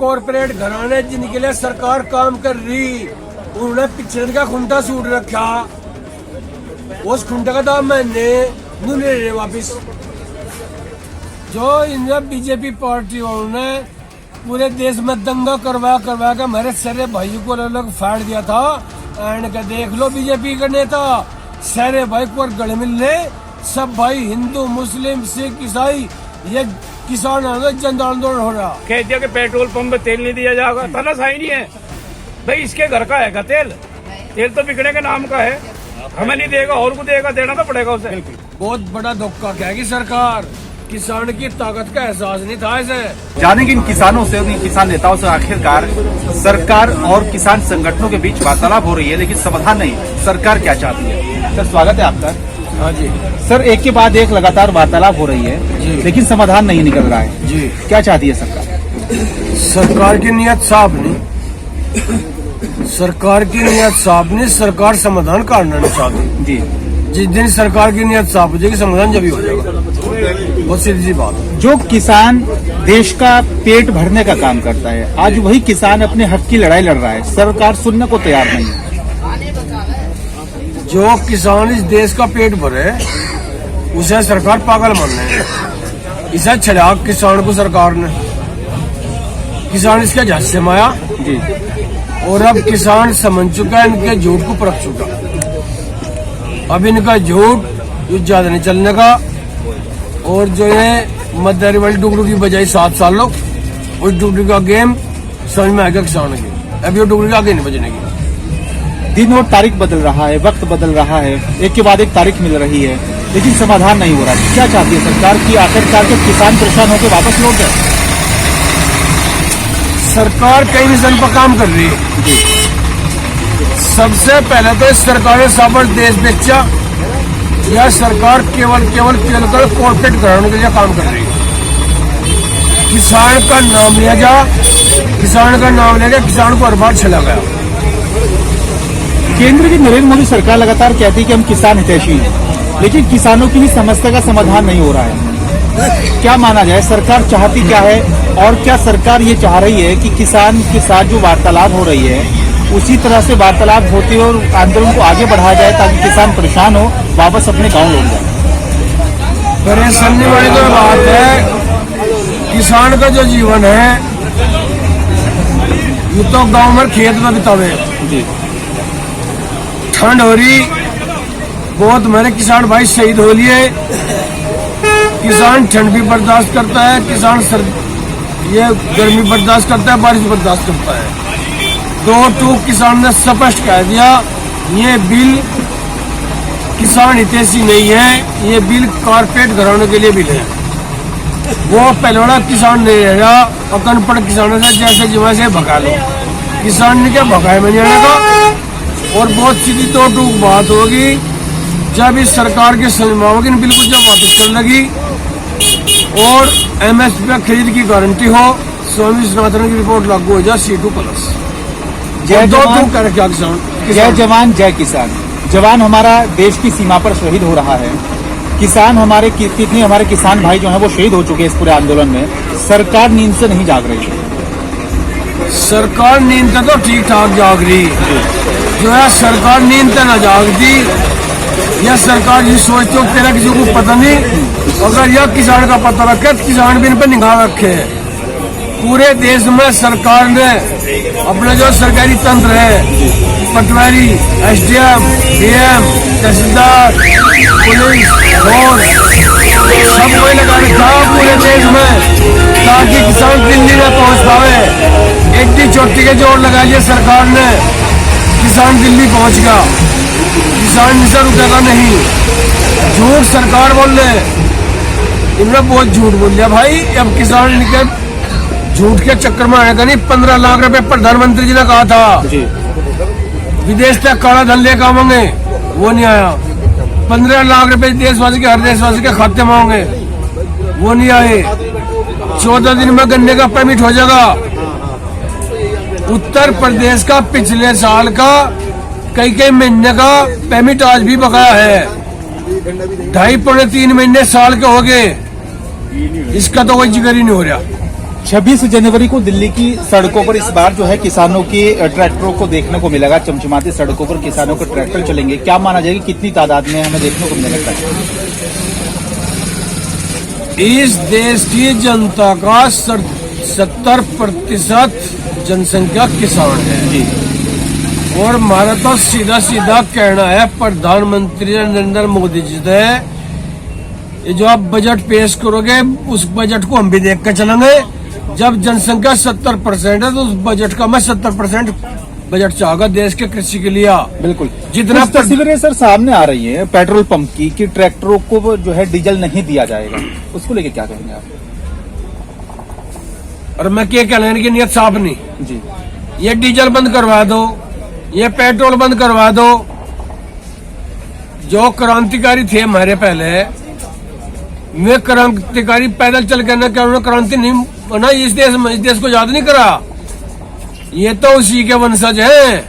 Corporate घराने जिनके लिए सरकार काम कर रही, उन्होंने पिक्चर का खुंटा सूट रखा, उस खुंटे का दाम मैंने नहीं ले रहे वापिस। जो इन बीजेपी पार्टी वालों ने पूरे देश में दंगा करवा के हमारे सारे भाई को अलग फाड़ दिया था। एंड का देख लो बीजेपी का नेता सारे भाई को गले मिलने, सब भाई हिंदू मुस्लिम सिख ईसाई, ये किसान जन आंदोलन हो रहा। कह दिया कि पेट्रोल पंप में तेल नहीं दिया जाएगा, तानाशाही नहीं है भाई, इसके घर का है तेल, तेल तो बिकने के नाम का है, हमें नहीं देगा और को देगा, देना तो पड़ेगा उसे। बहुत बड़ा धोखा कहेगी सरकार, किसान की ताकत का एहसास नहीं था इसे। जानेंगे इन किसानों से, इन किसान नेताओं से आखिरकार सरकार और किसान संगठनों के बीच वार्तालाप हो रही है, लेकिन समाधान नहीं। सरकार क्या चाहती है? सर स्वागत है आपका। हाँ जी सर, एक के बाद एक लगातार वार्तालाप हो रही है, लेकिन समाधान नहीं निकल रहा है जी। क्या चाहती है सरकार? सरकार की नियत साफ नहीं, सरकार की नियत साफ नहीं, सरकार समाधान करना नहीं चाहती जी। जिस दिन सरकार की नियत साफ हो जाएगी, समाधान जब ही हो जाएगा। बहुत सीधी सी बात। जो किसान देश का पेट भरने का काम करता है, आज वही किसान अपने हक की लड़ाई लड़ रहा है, सरकार सुनने को तैयार नहीं है। जो किसान इस देश का पेट भरे उसे सरकार पागल मान रही है। इसे छड़ा किसान को सरकार ने, किसान इसके झट से माया जी। और अब किसान समझ चुका है, इनके झूठ को परख चुका। अब इनका झूठ युद्ध ज्यादा नहीं चलने का। और जो ये मददारी वाली डुगडू की बजाय 7 साल लोग, उस डुगडू का गेम समझ में आएगा किसान की। अब ये डुगडू के आगे नहीं बजने की। दिन और तारीख बदल रहा है, वक्त बदल रहा है, एक के बाद एक तारीख मिल रही है, लेकिन समाधान नहीं हो रहा है। क्या चाहती है सरकार की आखिरकार के किसान परेशान होकर वापस लौट जाए? सरकार कई मिशन पर काम कर रही है। सबसे पहले तो इस सरकार ने साबर देश बेचा, यह सरकार केवल कॉर्पोरेट घरानों के लिए काम कर रही है। किसान का नाम लिया जा, किसान का नाम लिया गया, किसान को हर बार चला गया। केंद्र की नरेंद्र मोदी सरकार लगातार कहती है कि हम किसान हितैषी हैं, लेकिन किसानों की ही समस्या का समाधान नहीं हो रहा है। क्या माना जाए, सरकार चाहती क्या है? और क्या सरकार ये चाह रही है कि किसान के साथ जो वार्तालाप हो रही है उसी तरह से वार्तालाप होती है और आंदोलन को आगे बढ़ाया जाए, ताकि किसान परेशान हो, वापस अपने गाँव लौट जाए? परेशानी वाली तो बात है, किसान का जो जीवन है ये तो गांव में खेत में बितावे। ठंड हो रही, बहुत मेरे किसान भाई शहीद हो लिए। किसान ठंड भी बर्दाश्त करता है, किसान ये गर्मी बर्दाश्त करता है, बारिश बर्दाश्त करता है। 2 टूक किसान ने स्पष्ट कह दिया, ये बिल किसान हितैषी नहीं है, ये बिल कॉर्पोरेट घरानों के लिए बिल है। वो पहलवाड़ा किसान नहीं रहेगा, अनपढ़ किसानों से जैसे जिम्मे से भगा लो। किसान ने क्या भगाए में नहीं आने का। और बहुत सीधी 2 टूक बात होगी, जब इस सरकार की समझाओगी बिल्कुल जब वापस करने लगी और MSP पे खरीद की गारंटी हो, स्वामी सनातन की रिपोर्ट लागू हो जाए C2+। जय जवान, क्या किसान, जय जवान जय किसान। जवान हमारा देश की सीमा पर शहीद हो रहा है, किसान हमारे कितने हमारे किसान भाई जो हैं वो शहीद हो चुके हैं इस पूरे आंदोलन में। सरकार नींद से नहीं जाग रही है। सरकार नींद तो ठीक ठाक जाग रही, जो है सरकार नींद से न जागती। यह सरकार ये सोचती हो तेरा किसी को पता नहीं, अगर यह किसान का पता रखे तो किसान भी इन पर निगाह रखे। पूरे देश में सरकार ने अपना जो सरकारी तंत्र है, पटवारी, SDM, DM, तहसीलदार, पुलिस, फौज, सब कोई लगा रखा पूरे देश में, ताकि किसान दिल्ली में पहुंच पावे। एड्डी चोटी के जोर लगा लिया सरकार ने, किसान दिल्ली पहुंच गया। किसान से रुकेगा नहीं। झूठ सरकार बोल रहे, इन्होंने बहुत झूठ बोल दिया भाई। अब किसान इनके झूठ के चक्कर में आएगा नहीं। 15 लाख रुपए प्रधानमंत्री जी ने कहा था विदेश से काला धन लेकर आवेंगे, वो नहीं आया। 15 लाख रुपए देशवासी के, हर देशवासी के खाते में होंगे, वो नहीं आए। 14 दिन में गन्ने का परमिट हो जाएगा। उत्तर प्रदेश का पिछले साल का कई महीने का परमिट आज भी बकाया है। 2.5 पौने 3 महीने साल के हो गए, इसका तो कोई जिक्र ही नहीं हो रहा। 26 जनवरी को दिल्ली की सड़कों पर इस बार जो है किसानों के ट्रैक्टरों को देखने को मिलेगा। चमचमाती सड़कों पर किसानों के ट्रैक्टर चलेंगे। क्या माना जाएगा कितनी तादाद में हमें देखने को मिलेगा ट्रैक्टर? इस देश की जनता का 70% जनसंख्या किसान है जी। और हमारा तो सीधा सीधा कहना है प्रधानमंत्री नरेंद्र मोदी जी से, ये जो आप बजट पेश करोगे उस बजट को हम भी देख कर चलेंगे। जब जनसंख्या 70% है तो उस बजट का मैं 70% बजट चाहूंगा देश के कृषि के लिए। बिल्कुल। जितना कुछ तस्वीरें सर सामने आ रही है पेट्रोल पंप की कि ट्रैक्टरों को जो है डीजल नहीं दिया जाएगा, उसको लेके क्या कहेंगे आप? और मैं क्या कहना की नियत साफ नहीं जी। ये डीजल बंद करवा दो, ये पेट्रोल बंद करवा दो। जो क्रांतिकारी थे हमारे पहले, वे क्रांतिकारी पैदल चल कर उन्होंने क्रांति नहीं बना इस देश को याद नहीं करा। ये तो उसी के वंशज हैं।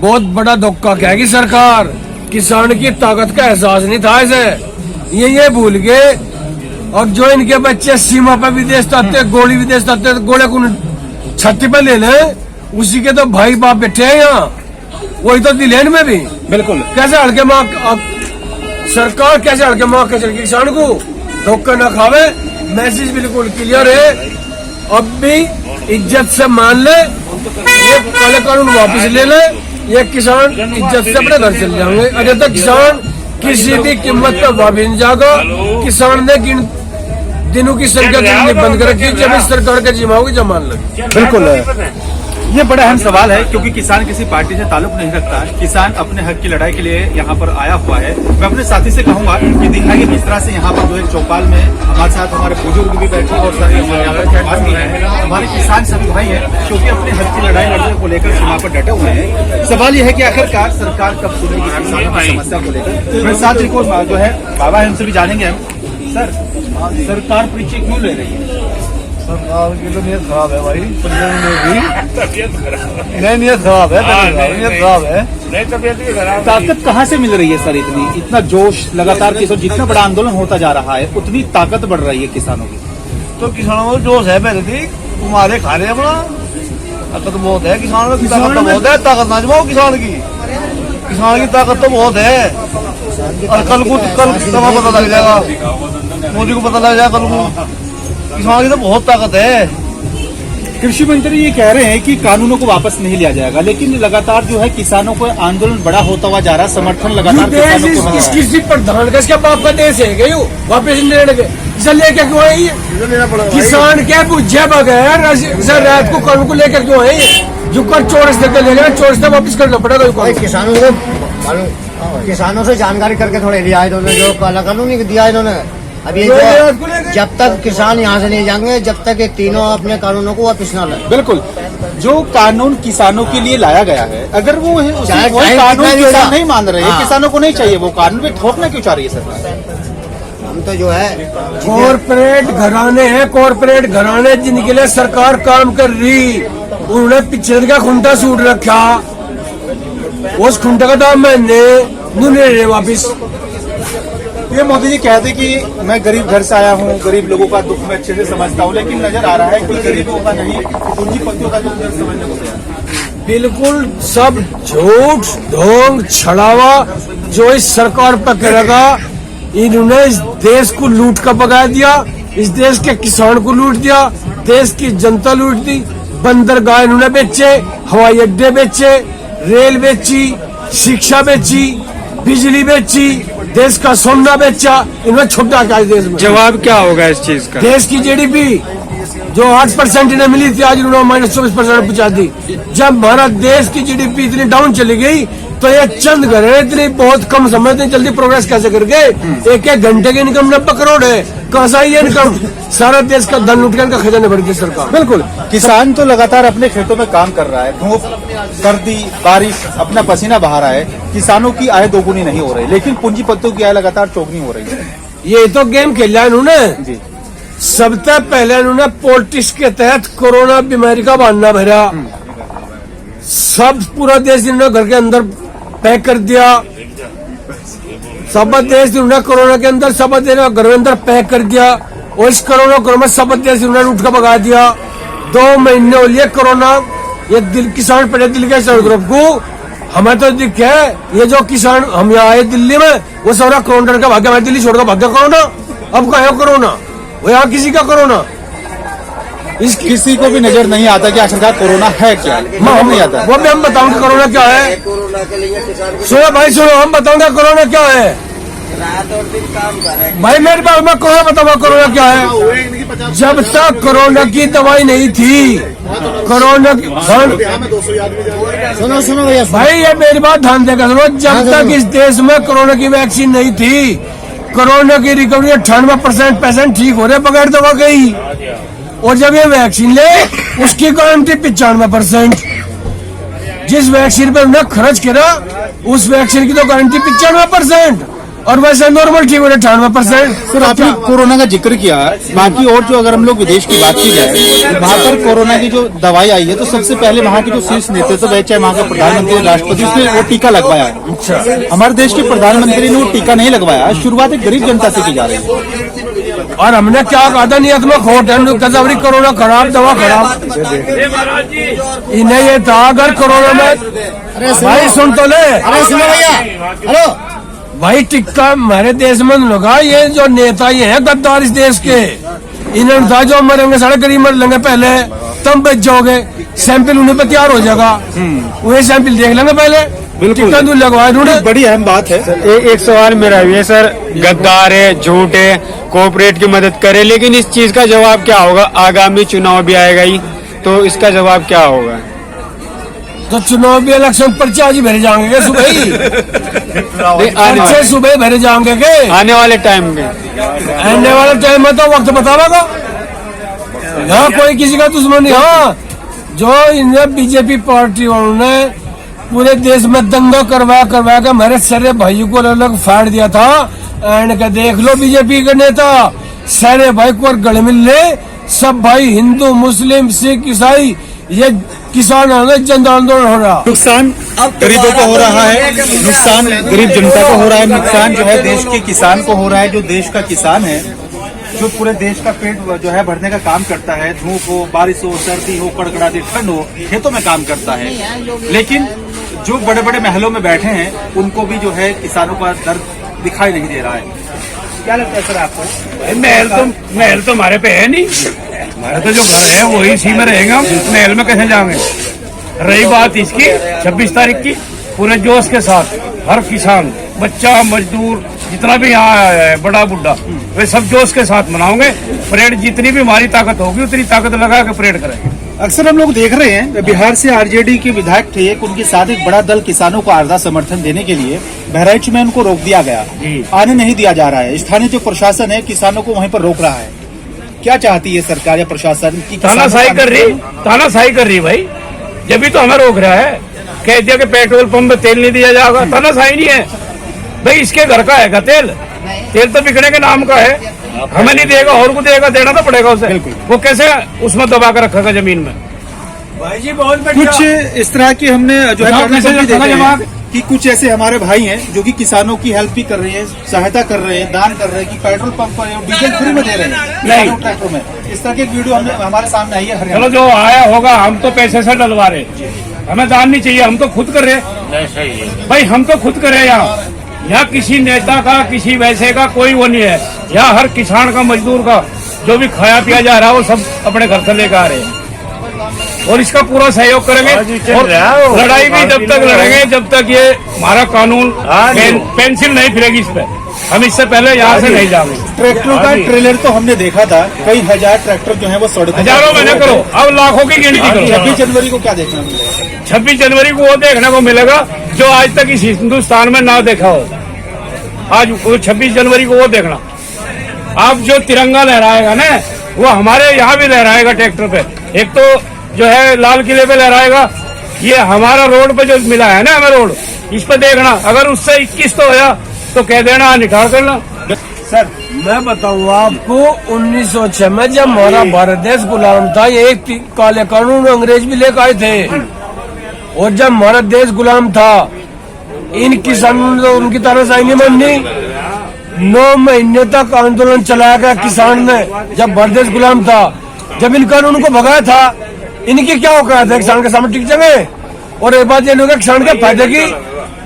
बहुत बड़ा धोखा कहेगी सरकार। किसान की ताकत का एहसास नहीं था इसे, ये भूल गए। और जो इनके बच्चे सीमा पर विदेश जाते, गोली विदेश जाते, गोले को छाती पर ले ले, उसी के तो भाई बाप बैठे हैं यहाँ। वही तो दिलेन में भी बिल्कुल। कैसे हल्के माँ सरकार कैसे हल्के माँ के चल किसान को धोखा न खावे। मैसेज बिल्कुल क्लियर है। अब भी इज्जत से मान ले, ये काले कानून वापस ले ले, ये किसान इज्जत से अपने घर चले जाएंगे। अरे तो किसान किसी भी कीमत पर वापस नहीं जाएगा। किसान ने दिनों की संख्या गिननी बंद कर रखी जब इस सरकार का जिम्मा होगी जब मान लगे। बिल्कुल। ये बड़ा अहम सवाल है क्योंकि किसान किसी पार्टी से ताल्लुक नहीं रखता है। किसान अपने हक की लड़ाई के लिए यहाँ पर आया हुआ है। मैं अपने साथी से कहूंगा कि दिखाइए किस तरह से यहाँ पर जो है चौपाल में हमारे साथ हमारे बुजुर्ग भी बैठे और सारे हमारे किसान सभी भाई हैं क्योंकि अपने हक की लड़ाई लड़ने को लेकर सीमा पर डटे हुए हैं। सवाल यह है कि आखिरकार सरकार कब सुनेगी किसानों की समस्या को लेकर। मेरे साथ एक और जो है बाबा है, उनसे भी जानेंगे हम। सर, सरकार पीछे क्यों ले रही है? सरकार की तो नीयत खराब है भाई, नहीं नीयत खराब है, नीयत खराब है। ताकत कहाँ से मिल रही है सर? इतना जोश लगातार किसान, जितना बड़ा आंदोलन होता जा रहा है उतनी ताकत बढ़ रही है किसानों की। तो किसानों को जोश है पहले थी, तुम्हारे खा रहे अपना ताकत बहुत है। किसानों की ताकत तो बहुत है, ताकत ना जमाओ किसान की ताकत तो बहुत है। और कल पता लग जाएगा, मोदी को पता लग जाएगा कल को। किसान की तो बहुत ताकत है। कृषि मंत्री ये कह रहे हैं कि कानूनों को वापस नहीं लिया जाएगा, लेकिन लगातार जो है किसानों को आंदोलन बड़ा होता हुआ जा रहा है। समर्थन लगातार किसानों को इस किसी प्रधान का इसका बाप का देश है क्या? वापस लेके क्यों है ये? किसान क्या पूछे बगैर रात को कानून को लेकर क्यों है ये? जो कर 24 तक लेगा, 24 तक वापस करना पड़ेगा। किसानों से जानकारी करके थोड़े लिया है इन्होंने, जो काला कानून नहीं दिया इन्होंने। अब ये जब तक किसान यहाँ से नहीं जाएंगे जब तक ये तीनों अपने कानूनों को वापस न लाए। बिल्कुल। जो कानून किसानों के लिए लाया गया है, अगर वो कानून किसान नहीं मान रहे, किसानों को नहीं चाहिए वो कानून, पे थोपना क्यों चाह रही है सरकार? हम तो जो है कॉर्पोरेट घराने हैं, कॉर्पोरेट घराने जिनके लिए सरकार काम कर रही, उन्होंने पिक्चर का खुंटा सूट रखा। उस खुंटे का दाम मैंने वापिस। ये मोदी जी कहते कि मैं गरीब घर से आया हूँ, गरीब लोगों का दुख मैं अच्छे से समझता हूँ, लेकिन नजर आ रहा है कि गरीबों का नहीं, पूंजीपतियों का दुख समझने को तैयार। बिल्कुल सब झूठ ढोंग छड़ावा जो इस सरकार पर करेगा। इन्होंने इस देश को लूट कर भगा दिया, इस देश के किसान को लूट दिया, देश की जनता लूट दी। बंदरगाह इन्होंने बेचे, हवाई अड्डे बेचे, रेल बेची, शिक्षा बेची, बिजली बेची, देश का सोना बेचा। इन्होंने छुट्टा क्या देश में? जवाब क्या होगा इस चीज का? देश की जीडीपी जो 8% इन्हें मिली थी आज इन्होंने -24% पहुंचा दी। जब भारत देश की जीडीपी इतनी डाउन चली गई तो ये चंद घर है, इतनी बहुत कम समय इतनी जल्दी प्रोग्रेस कैसे कर गए? एक घंटे की इनकम 90 करोड़ है। कहाँ से आई ये इनकम? सारा देश का धन लूट कर खजाने भर गई सरकार। बिल्कुल। किसान तो लगातार अपने खेतों में काम कर रहा है, धूप, सर्दी, बारिश, अपना पसीना बहा रहा है। किसानों की आय दोगुनी नहीं हो रही, लेकिन पूंजीपतियों की आय लगातार चौगुनी हो रही है। ये तो गेम खेला इन्होंने जी। सबसे पहले इन्होंने पॉलिटिक्स के तहत कोरोना बीमारी का बहाना भरा। सब पूरा देश इन्होंने घर के अंदर पैक कर दिया। सब देश इन्होंने कोरोना के अंदर सब देश घर के अंदर पैक कर दिया। और इस कोरोना में सब देश उन्होंने उठ कर भगा दिया। 2 महीने हो लिए कोरोना, ये दिल किसान पड़े दिल के ग्रुप को हमें तो दिख है। ये जो किसान हम यहाँ आए दिल्ली में वो सारा कोरोना का भाग्य, दिल्ली छोड़ कर भाग्य कोरोना। अब कहा है कोरोना, वो यहाँ किसी का कोरोना किसी को भी नजर नहीं आता कि आखिरकार कोरोना है क्या, हम नहीं आता। वो भी हम बताऊंगे कोरोना क्या है। कोरोना के लिए किसान सुनो भाई सुनो, हम बताऊंगा कोरोना क्या है। रात और दिन काम कर रहे हैं। भाई मेरे पास मैं कोरोना बताऊंगा कोरोना क्या है। जब तक कोरोना की दवाई नहीं थी, कोरोना की सुनो भैया, भाई ये मेरी बात ध्यान देकर सुनो। जब तक इस देश में कोरोना की वैक्सीन नहीं थी, कोरोना की रिकवरी 98% पेशेंट ठीक हो रहे बगैर दवा के ही। और जब ये वैक्सीन ले उसकी गारंटी 95%। जिस वैक्सीन पर उन्हें खर्च करा उस वैक्सीन की तो गारंटी 95%, और वैसे नॉर्मल ठीक हो रहे 98%। सर आपने कोरोना का जिक्र किया, बाकी और जो अगर हम लोग विदेश की बात की जाए, वहाँ पर कोरोना की जो दवाई आई है तो सबसे पहले वहाँ के जो शीर्ष नेतृत्व है, चाहे वहाँ के प्रधानमंत्री राष्ट्रपति, उसने वो टीका लगवाया है। अच्छा, हमारे देश के प्रधानमंत्री ने वो टीका नहीं लगवाया। शुरुआत एक गरीब जनता से की जा रही है। और हमने क्या कहा था, नियत में खोट है, कोरोना खराब दवा खराब। इन्हें ये था अगर कोरोना में भाई सुन तो ले, अरे सुनो भैया, हेलो भाई टिक्का हमारे देश में लगा। ये जो नेता ये है गद्दार इस देश के, इन्होंने था जो मरेंगे साढ़े करीब मर लेंगे पहले, तब बच जाओगे। सैंपल उन्हें पे तैयार हो जाएगा, वही सैंपल देख लेंगे पहले। टिक्का दूर लगवाए उन्होंने। बड़ी अहम बात है। एक सवाल मेरा भी है सर, गद्दार है, झूठ है, कोऑपरेट की मदद करे, लेकिन इस चीज का जवाब क्या होगा? आगामी चुनाव भी आएगा ही, तो इसका जवाब क्या होगा? तो चुनाव भी इलेक्शन पर्चे आज ही भरे जाएंगे सुबह ही, पर्चे सुबह ही भरे जाएंगे के आने वाले टाइम में। आने वाले टाइम में तो वक्त बतावेगा। यहाँ कोई किसी का दुश्मन नहीं। हाँ, जो इन्हें बीजेपी पार्टी वालों ने पूरे देश में दंगा करवा के हमारे सारे भाइयों को अलग फाड़ दिया था। एंड का देख लो बीजेपी के नेता सारे भाई को गले मिल ले, सब भाई हिंदू मुस्लिम सिख ईसाई, ये किसान जन आंदोलन हो रहा। नुकसान गरीबों को हो रहा है, नुकसान गरीब जनता को हो रहा है, नुकसान जो है देश के किसान को हो रहा है। जो देश का किसान है, जो पूरे देश का पेट जो है भरने का काम करता है, धूप हो, बारिश हो, सर्दी हो, कड़कड़ाती ठंड हो, खेतों में काम करता है। लेकिन जो बड़े बड़े महलों में बैठे हैं उनको भी जो है किसानों का दर्द दिखाई नहीं दे रहा है। क्या लगता है सर आपको? महल तो हमारे पे है नहीं, हमारा तो जो घर है वही इसी में रहेगा। महल में कैसे जाएंगे? रही बात इसकी 26 तारीख की, पूरे जोश के साथ हर किसान, बच्चा, मजदूर, जितना भी यहाँ आया है, बड़ा बुढ़ा, वे सब जोश के साथ मनाओगे। परेड जितनी भी हमारी ताकत होगी उतनी ताकत लगा के परेड करेंगे। अक्सर हम लोग देख रहे हैं बिहार से आरजेडी के विधायक थे, उनके साथ एक बड़ा दल किसानों को आधा समर्थन देने के लिए बहराइच में उनको रोक दिया गया, आने नहीं दिया जा रहा है। स्थानीय जो प्रशासन है किसानों को वहीं पर रोक रहा है। क्या चाहती है सरकार या प्रशासन की? तानाशाही कर रही भाई, जब भी तो हमें रोक रहा है। कह दिया कि पेट्रोल पंप में तेल नहीं दिया जाएगा, तानाशाही नहीं है भाई। इसके घर का है तेल तो बिकने के नाम का है, हमें नहीं देगा और को देगा, देना तो पड़ेगा उसे। वो कैसे उसमें दबा कर रखेगा जमीन में? भाई जी बहुत कुछ इस तरह की हमने जो है कि कुछ ऐसे हमारे भाई हैं जो कि किसानों की हेल्प भी कर रहे हैं, सहायता कर रहे हैं, दान कर रहे हैं कि पेट्रोल पंप पर डीजल फ्री में दे रहे हैं नहीं ट्रैक्टर में। इस तरह की वीडियो हमारे सामने आई है। चलो जो आया होगा, हम तो पैसे से डलवा रहे, हमें दान नहीं चाहिए, हम तो खुद कर रहे भाई, हम तो खुद कर रहे। यहाँ किसी नेता का किसी वैसे का कोई वो नहीं है। यहाँ हर किसान का, मजदूर का जो भी खाया पिया जा रहा है वो सब अपने घर से लेकर आ रहे हैं, और इसका पूरा सहयोग करेंगे। और लड़ाई भी जब तक लड़ेंगे जब तक ये हमारा कानून पेंसिल नहीं फिरेगी इस पे, हम इससे पहले यहाँ से नहीं जाएंगे। ट्रैक्टरों का ट्रेलर तो हमने देखा था, कई हजार ट्रैक्टर जो है वो सड़कों, हजारों में न करो, अब लाखों की गिनती करो। 26 जनवरी को क्या देखना मिलेगा? 26 जनवरी को वो देखने को मिलेगा जो आज तक इस हिंदुस्तान में ना देखा हो। आज 26 जनवरी को वो देखना। आप जो तिरंगा लहराएगा ना, वो हमारे यहाँ भी लहराएगा ट्रैक्टर पे। एक तो जो है लाल किले पे लहराएगा, ये हमारा रोड पे जो मिला है ना हमें रोड, इस पे देखना। अगर उससे 21 तो होया तो कह देना निकाल करना। सर मैं बताऊँ आपको, 1906 में जब हमारा भारत देश गुलाम था, ये एक काले कानून अंग्रेज भी लेकर आए थे, और जब हमारा देश गुलाम था इन किसानों ने तो उनकी तानाशाही नहीं मानी। 9 महीने तक आंदोलन चलाया गया किसान ने, जब बरदेश गुलाम था, जब इन कानूनों को भगाया था, इनकी क्या औकात है किसान के सामने टिक जाए। और एक बात ये लोग किसान के फायदे की,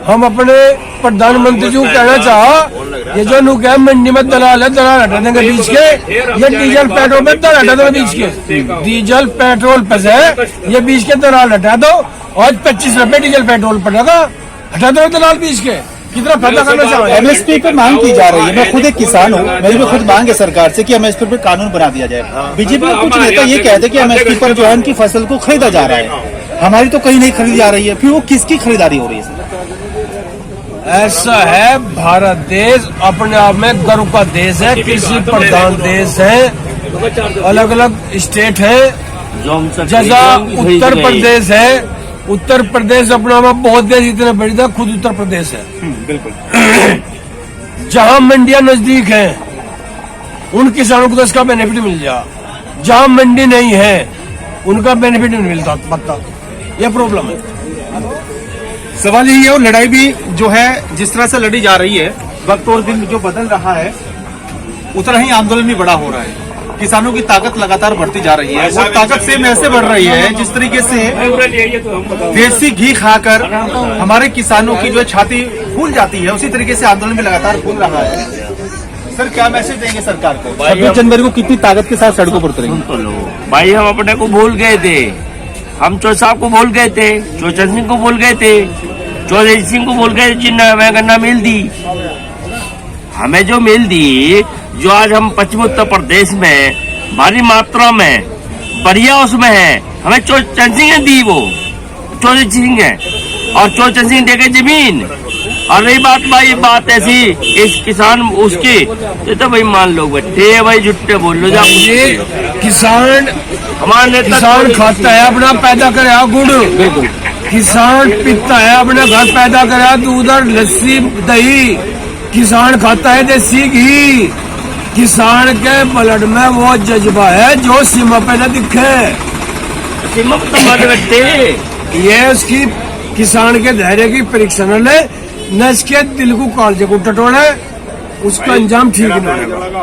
हम अपने प्रधानमंत्री जी को कहना चाह, ये जो नुक है मंडी में दलाल है, दलाल हटा देंगे बीच के, ये डीजल पेट्रोल पे दलाल हटा दो बीच के, डीजल पेट्रोल पे से ये बीच के दलाल हटा दो, और 25 रुपए डीजल पेट्रोल पड़ेगा, हटा दो दलाल बीच के, कितना फायदा करना चाहिए। एमएसपी पे मांग की जा रही है, मैं खुद एक किसान हूँ, मेरी भी खुद मांग है सरकार से कि एमएसपी पे कानून बना दिया जाए। बीजेपी के कुछ नेता ये कहते हैं कि एमएसपी पर जो है उनकी फसल को खरीदा जा रहा है, हमारी तो कहीं नहीं खरीदी जा रही है, फिर वो किसकी खरीदारी हो रही है? ऐसा है, भारत देश अपने आप में गर्व का देश है, कृषि प्रधान देश है, अलग अलग स्टेट है, जैसा उत्तर प्रदेश है, उत्तर प्रदेश अपना में बहुत देश इतने बड़ी था, खुद उत्तर प्रदेश है, बिल्कुल। जहां मंडियां नजदीक हैं उन किसानों को तो इसका बेनिफिट मिल जा, जहां मंडी नहीं है उनका बेनिफिट नहीं मिलता, पता ये प्रॉब्लम है। सवाल यही है, और लड़ाई भी जो है जिस तरह से लड़ी जा रही है, वक्त और दिन जो बदल रहा है उतना ही आंदोलन भी बड़ा हो रहा है। किसानों की ताकत लगातार बढ़ती जा रही है, और ताकत सेम ऐसे बढ़ रही है जिस तरीके से देसी घी खाकर हमारे किसानों की जो छाती फूल जाती है, उसी तरीके से आंदोलन भी लगातार फूल रहा है। सर क्या मैसेज देंगे सरकार को? 26 जनवरी को कितनी ताकत के साथ सड़कों पर उतरेंगे? भाई हम अपने को भूल गए थे, हम चौधरी साहब को भूल गए थे, चौचन सिंह को भूल गए थे, चौधरी सिंह को भूल गए जिन्हें हमें गन्ना मिल दी, हमें जो मिल दी, जो आज हम पश्चिमी उत्तर प्रदेश में भारी मात्रा में बढ़िया उसमें है, हमें चौचन सिंह ने दी, वो चौधरी सिंह है, और चौचन सिंह देखे जमीन। और रही बात भाई, बात ऐसी इस किसान उसकी, तो भाई मान लो बैठे भाई, जुट्टे बोल लो जा। ये किसान हमारे किसान खाता है अपना, पैदा करे गुड़, किसान पीता है अपने घर, पैदा करे दूध और लस्सी दही, किसान खाता है देसी घी, किसान के ब्लड में वो जज्बा है जो सीमा पे न दिखे, सीमा तो मारे बैठे, ये उसकी किसान के धैर्य की परीक्षा न ले, न इसके दिल को कालजे को टटोले, उसका अंजाम ठीक नहीं होगा।